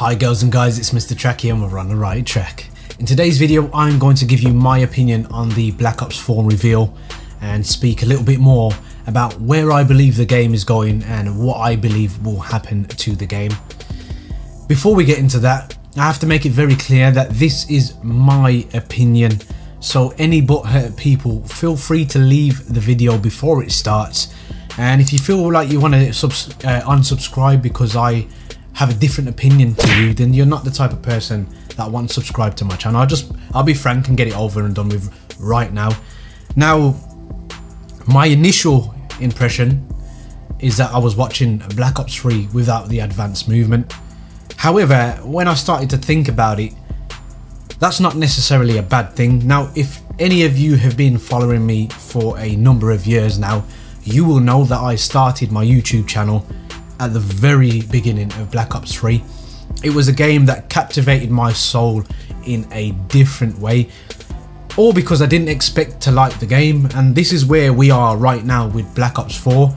Hi girls and guys, it's Mr. Tracky and we're on the right track. In today's video I'm going to give you my opinion on the Black Ops 4 reveal and speak a little bit more about where I believe the game is going and what I believe will happen to the game. Before we get into that, I have to make it very clear that this is my opinion, so any butthurt people feel free to leave the video before it starts, and if you feel like you want to unsubscribe because I have a different opinion to you, then you're not the type of person that wants to subscribe to my channel. I'll be frank and get it over and done with right now. Now, my initial impression is that I was watching Black Ops 3 without the advanced movement. However, when I started to think about it, that's not necessarily a bad thing. Now, if any of you have been following me for a number of years now, you will know that I started my YouTube channel at the very beginning of Black Ops 3. It was a game that captivated my soul in a different way, all because I didn't expect to like the game, and this is where we are right now with Black Ops 4.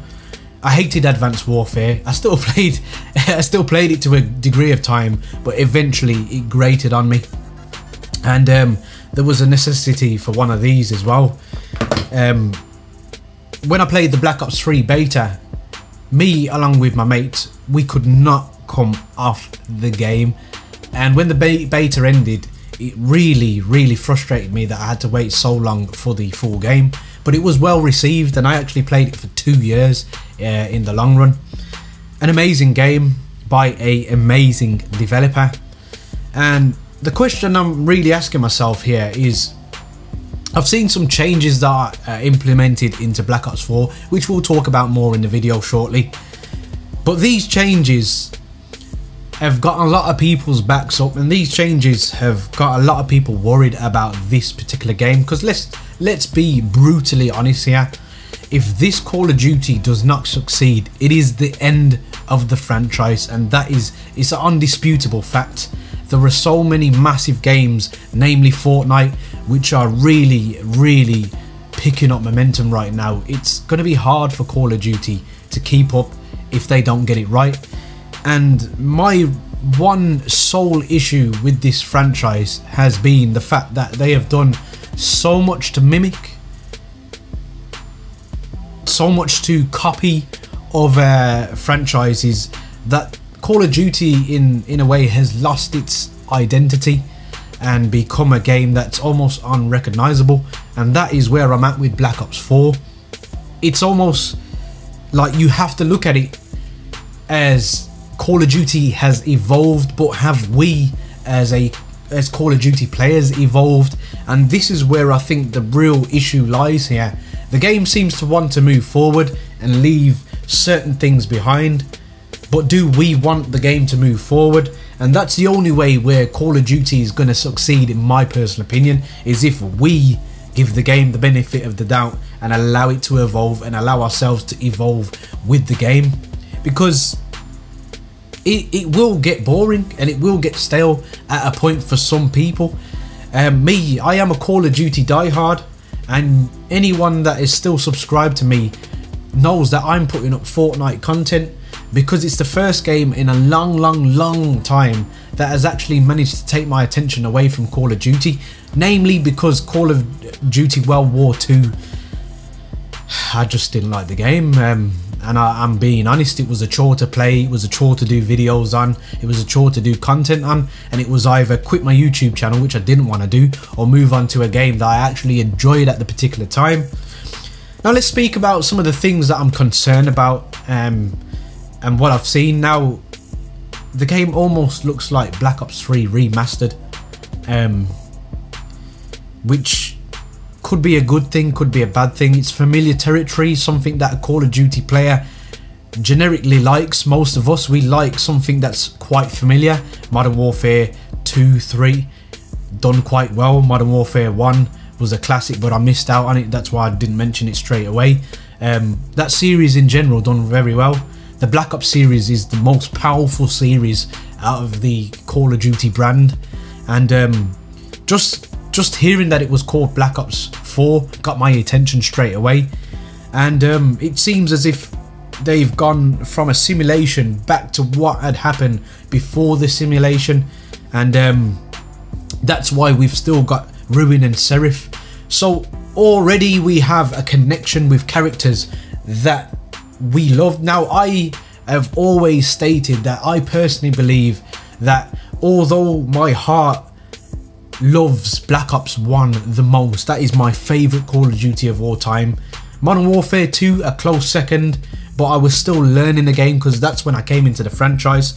I hated Advanced Warfare. I still played it to a degree of time, but eventually it grated on me, and there was a necessity for one of these as well. When I played the Black Ops 3 beta, me along with my mates, we could not come off the game, and when the beta ended, it really frustrated me that I had to wait so long for the full game. But it was well received and I actually played it for 2 years in the long run. An amazing game by an amazing developer, and the question I'm really asking myself here is, I've seen some changes that are implemented into Black Ops 4, which we'll talk about more in the video shortly. But these changes have got a lot of people's backs up, and these changes have got a lot of people worried about this particular game. Because let's be brutally honest here, if this Call of Duty does not succeed, it is the end of the franchise, and it's an undisputable fact. There are so many massive games, namely Fortnite, which are really picking up momentum right now. It's going to be hard for Call of Duty to keep up if they don't get it right. And my one sole issue with this franchise has been the fact that they have done so much to mimic, so much to copy other franchises, that Call of Duty in a way has lost its identity and become a game that's almost unrecognizable. And that is where I'm at with Black Ops 4. It's almost like you have to look at it as Call of Duty has evolved, but have we as Call of Duty players evolved? And this is where I think the real issue lies here. The game seems to want to move forward and leave certain things behind, but do we want the game to move forward? And that's the only way where Call of Duty is going to succeed, in my personal opinion, is if we give the game the benefit of the doubt and allow it to evolve and allow ourselves to evolve with the game. Because it will get boring and it will get stale at a point for some people. I am a Call of Duty diehard, and anyone that is still subscribed to me knows that I'm putting up Fortnite content because it's the first game in a long time that has actually managed to take my attention away from Call of Duty, namely because Call of Duty World War II, I just didn't like the game, and I'm being honest, it was a chore to play, it was a chore to do videos on, it was a chore to do content on, and it was either quit my YouTube channel, which I didn't want to do, or move on to a game that I actually enjoyed at the particular time. Now let's speak about some of the things that I'm concerned about and what I've seen. Now, the game almost looks like Black Ops 3 Remastered, which could be a good thing, could be a bad thing. It's familiar territory, something that a Call of Duty player generically likes. Most of us, we like something that's quite familiar. Modern Warfare 2, 3 done quite well. Modern Warfare 1 was a classic, but I missed out on it, that's why I didn't mention it straight away. That series in general done very well. The Black Ops series is the most powerful series out of the Call of Duty brand, and just hearing that it was called Black Ops 4 got my attention straight away. And it seems as if they've gone from a simulation back to what had happened before the simulation, and that's why we've still got Ruin and Seraph. So already we have a connection with characters that we love. Now, I have always stated that I personally believe that although my heart loves Black Ops 1 the most, that is my favourite Call of Duty of all time, Modern Warfare 2 a close second, but I was still learning the game because that's when I came into the franchise.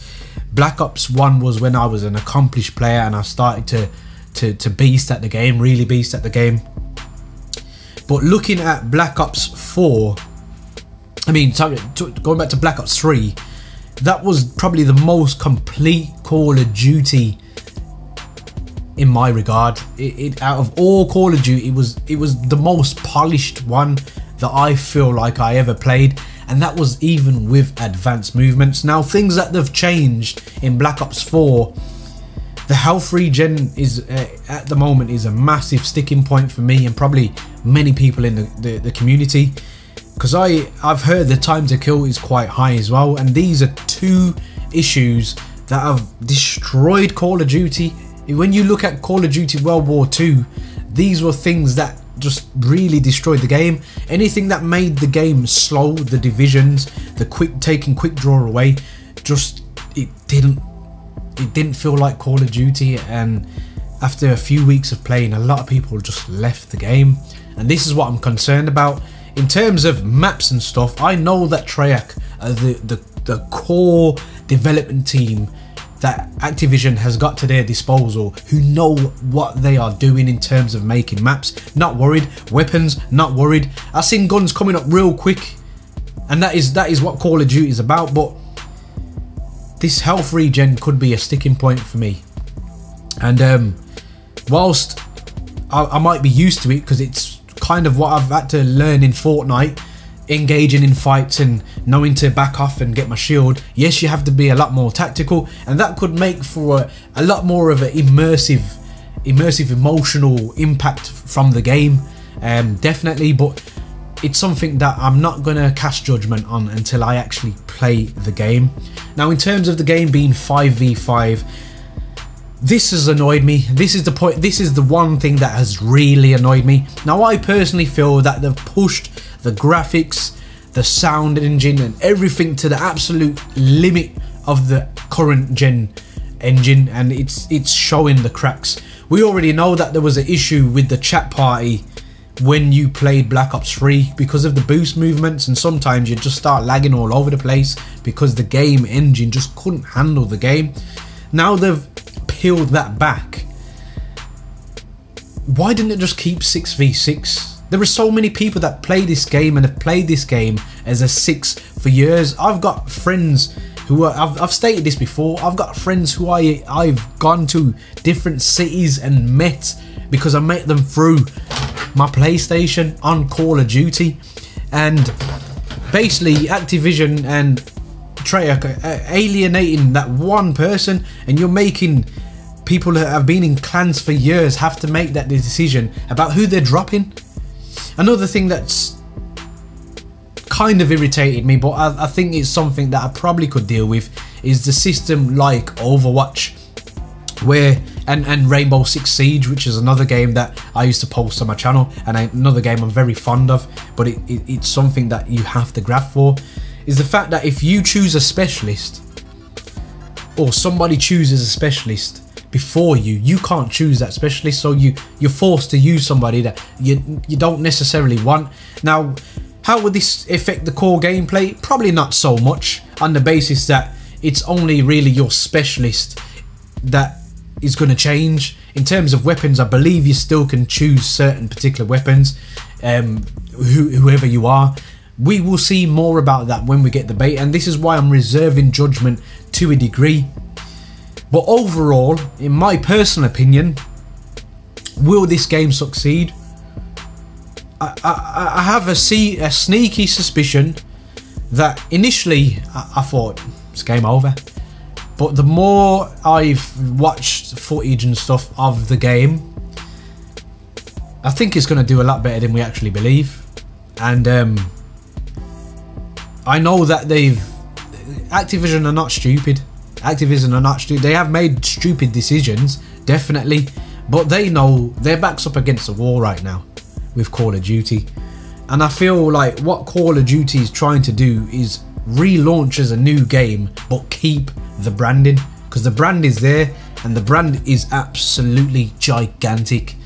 Black Ops 1 was when I was an accomplished player and I started to beast at the game, really beast at the game. But looking at Black Ops 4, I mean, going back to Black Ops 3, that was probably the most complete Call of Duty in my regard. Out of all Call of Duty, it was the most polished one that I feel like I ever played, and that was even with advanced movements. Now, things that they've changed in Black Ops 4, the health regen is at the moment is a massive sticking point for me and probably many people in the community, because I've heard the time to kill is quite high as well, and these are two issues that have destroyed Call of Duty. When you look at Call of Duty World War II, these were things that just really destroyed the game. Anything that made the game slow, the divisions, the taking quick draw away, just it didn't feel like Call of Duty. And after a few weeks of playing, a lot of people just left the game, and this is what I'm concerned about. In terms of maps and stuff, I know that Treyarch are the core development team that Activision has got to their disposal, who know what they are doing in terms of making maps. Not worried. Weapons, not worried. I've seen guns coming up real quick, and that is what Call of Duty is about. But this health regen could be a sticking point for me, and whilst I might be used to it because it's kind of what I've had to learn in Fortnite, engaging in fights and knowing to back off and get my shield. Yes, you have to be a lot more tactical, and that could make for a lot more of an immersive emotional impact from the game, definitely. But it's something that I'm not gonna cast judgment on until I actually play the game. Now, in terms of the game being 5v5, this has annoyed me. This is the point. This is the one thing that has really annoyed me. Now, I personally feel that they've pushed the graphics, the sound engine, and everything to the absolute limit of the current gen engine, and it's showing the cracks. We already know that there was an issue with the chat party when you played Black Ops 3 because of the boost movements, and sometimes you just start lagging all over the place because the game engine just couldn't handle the game. Now they've peeled that back. Why didn't it just keep 6v6? There are so many people that play this game and have played this game as a 6 for years. I've got friends who are, I've stated this before, I've got friends who I've gone to different cities and met because I met them through my PlayStation on Call of Duty. And basically Activision and Treyarch are alienating that one person, and you're making people that have been in clans for years have to make that decision about who they're dropping. Another thing that's kind of irritated me, but I think it's something that I probably could deal with, is the system like Overwatch, where and Rainbow Six Siege, which is another game that I used to post on my channel, and another game I'm very fond of, but it's something that you have to grab for, is the fact that if you choose a specialist, or somebody chooses a specialist before you can't choose that specialist, so you're forced to use somebody that you don't necessarily want. Now, how would this affect the core gameplay? Probably not so much, on the basis that it's only really your specialist that is going to change. In terms of weapons, I believe you still can choose certain particular weapons, whoever you are. We will see more about that when we get the beta, and this is why I'm reserving judgment to a degree. But overall, in my personal opinion, will this game succeed? I have a sneaky suspicion that initially I thought it's game over, but the more I've watched footage and stuff of the game, I think it's going to do a lot better than we actually believe. And I know that Activision are not stupid. Activision are not stupid. They have made stupid decisions, definitely, but they know their back's up against the wall right now with Call of Duty. And I feel like what Call of Duty is trying to do is relaunch as a new game, but keep the branding, because the brand is there and the brand is absolutely gigantic.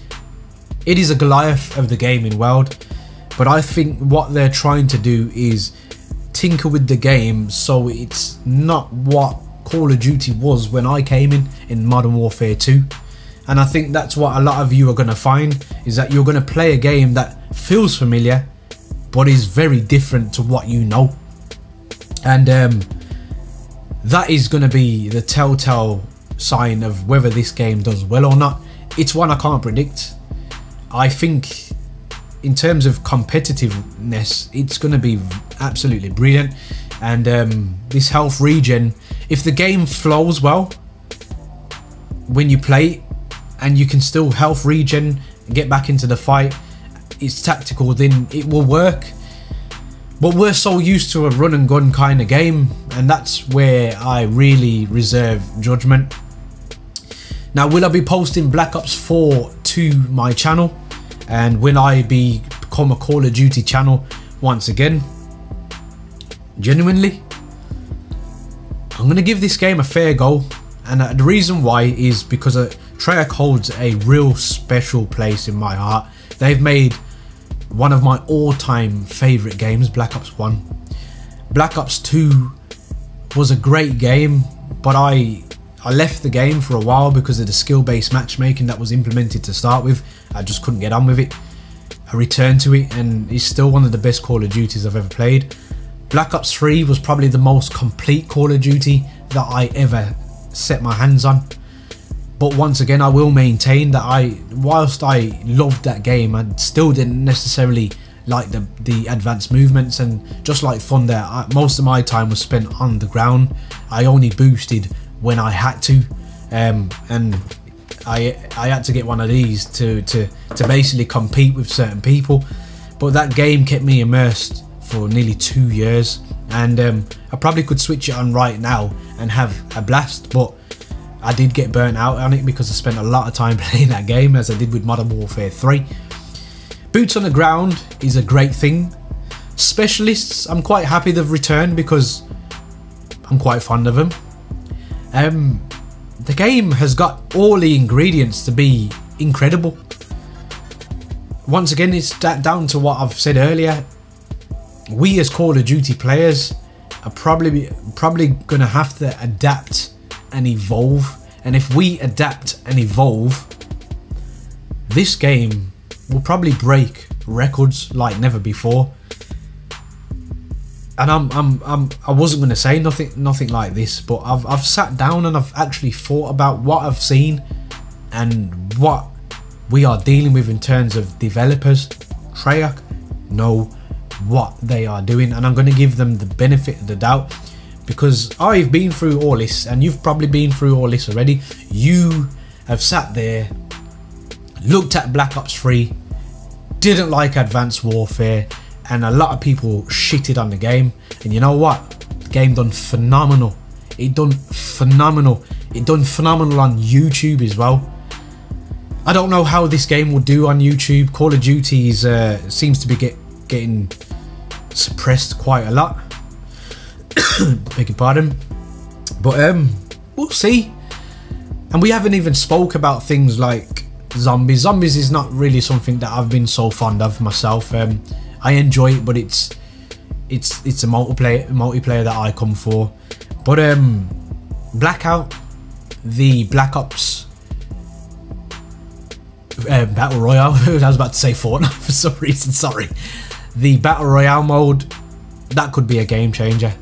It is a Goliath of the gaming world, but I think what they're trying to do is tinker with the game so it's not what Call of Duty was when I came in Modern Warfare 2. And I think that's what a lot of you are going to find, is that you're going to play a game that feels familiar but is very different to what you know. And that is going to be the telltale sign of whether this game does well or not. It's one I can't predict. I think in terms of competitiveness, it's going to be absolutely brilliant. And this health regen, if the game flows well when you play it, and you can still health regen and get back into the fight, it's tactical, then it will work. But we're so used to a run and gun kind of game, and that's where I really reserve judgment. Now, will I be posting Black Ops 4 to my channel, and will I become a Call of Duty channel once again? Genuinely, I'm going to give this game a fair go, and the reason why is because Treyarch holds a real special place in my heart. They've made one of my all-time favourite games, Black Ops 1. Black Ops 2 was a great game, but I left the game for a while because of the skill-based matchmaking that was implemented to start with. I just couldn't get on with it. I returned to it, and it's still one of the best Call of Duties I've ever played. Black Ops 3 was probably the most complete Call of Duty that I ever set my hands on. But once again, I will maintain that whilst I loved that game, I still didn't necessarily like the advanced movements, and just like Thunder, most of my time was spent on the ground. I only boosted when I had to, and I had to get one of these to basically compete with certain people. But that game kept me immersed for nearly 2 years, and I probably could switch it on right now and have a blast, but I did get burnt out on it because I spent a lot of time playing that game, as I did with Modern Warfare 3. Boots on the ground is a great thing. Specialists, I'm quite happy they've returned because I'm quite fond of them. The game has got all the ingredients to be incredible. Once again, it's down to what I've said earlier. We as Call of Duty players are probably going to have to adapt and evolve, and if we adapt and evolve, this game will probably break records like never before. And I wasn't going to say nothing like this, but I've sat down and I've actually thought about what I've seen and what we are dealing with in terms of developers. Treyarch know what they are doing, and I'm going to give them the benefit of the doubt, because I've been through all this, and you've probably been through all this already. You have sat there, looked at Black Ops 3, didn't like Advanced Warfare, and a lot of people shitted on the game. And you know what? The game done phenomenal. It done phenomenal. It done phenomenal on YouTube as well. I don't know how this game will do on YouTube. Call of Duty seems to be getting suppressed quite a lot. Beg your pardon. But we'll see. And we haven't even spoke about things like zombies. Zombies is not really something that I've been so fond of myself. I enjoy it, but it's a multiplayer that I come for. But Blackout, the Black Ops Battle Royale, I was about to say Fortnite for some reason, sorry. The Battle Royale mode, that could be a game changer.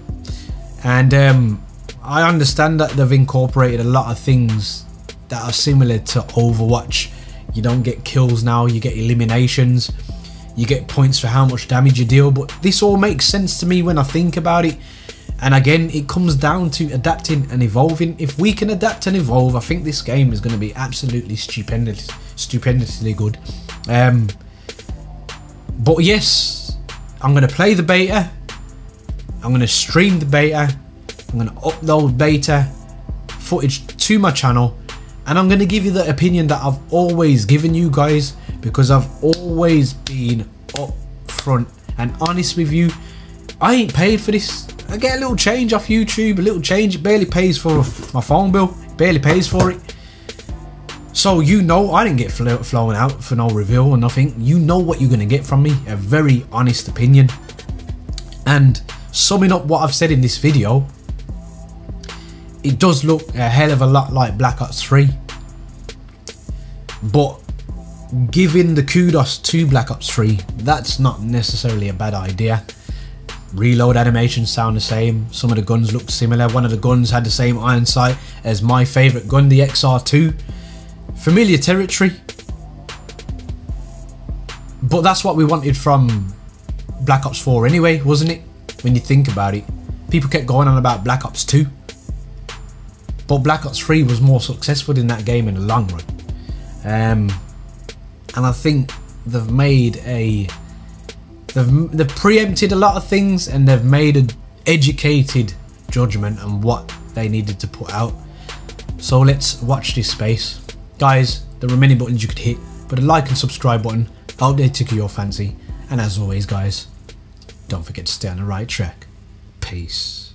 And I understand that they've incorporated a lot of things that are similar to Overwatch. You don't get kills now, you get eliminations, you get points for how much damage you deal, but this all makes sense to me when I think about it. And again, it comes down to adapting and evolving. If we can adapt and evolve, I think this game is going to be absolutely stupendously good. But yes, I'm going to play the beta. I'm going to stream the beta. I'm going to upload beta footage to my channel, and I'm going to give you the opinion that I've always given you guys, because I've always been upfront and honest with you. I ain't paid for this. I get a little change off YouTube, a little change. It barely pays for my phone bill, barely pays for it. So you know I didn't get flown out for no review or nothing. You know what you're going to get from me, a very honest opinion. And summing up what I've said in this video, it does look a hell of a lot like Black Ops 3, but giving the kudos to Black Ops 3, that's not necessarily a bad idea. Reload animations sound the same, some of the guns look similar. One of the guns had the same iron sight as my favourite gun, the XR2. Familiar territory, but that's what we wanted from Black Ops 4 anyway, wasn't it? When you think about it, people kept going on about Black Ops 2, but Black Ops 3 was more successful in that game in the long run. And I think they've made they've preempted a lot of things, and they've made an educated judgment on what they needed to put out. So let's watch this space. Guys, there are many buttons you could hit, but a like and subscribe button, I hope they tickle your fancy. And as always guys, don't forget to stay on the right track. Peace.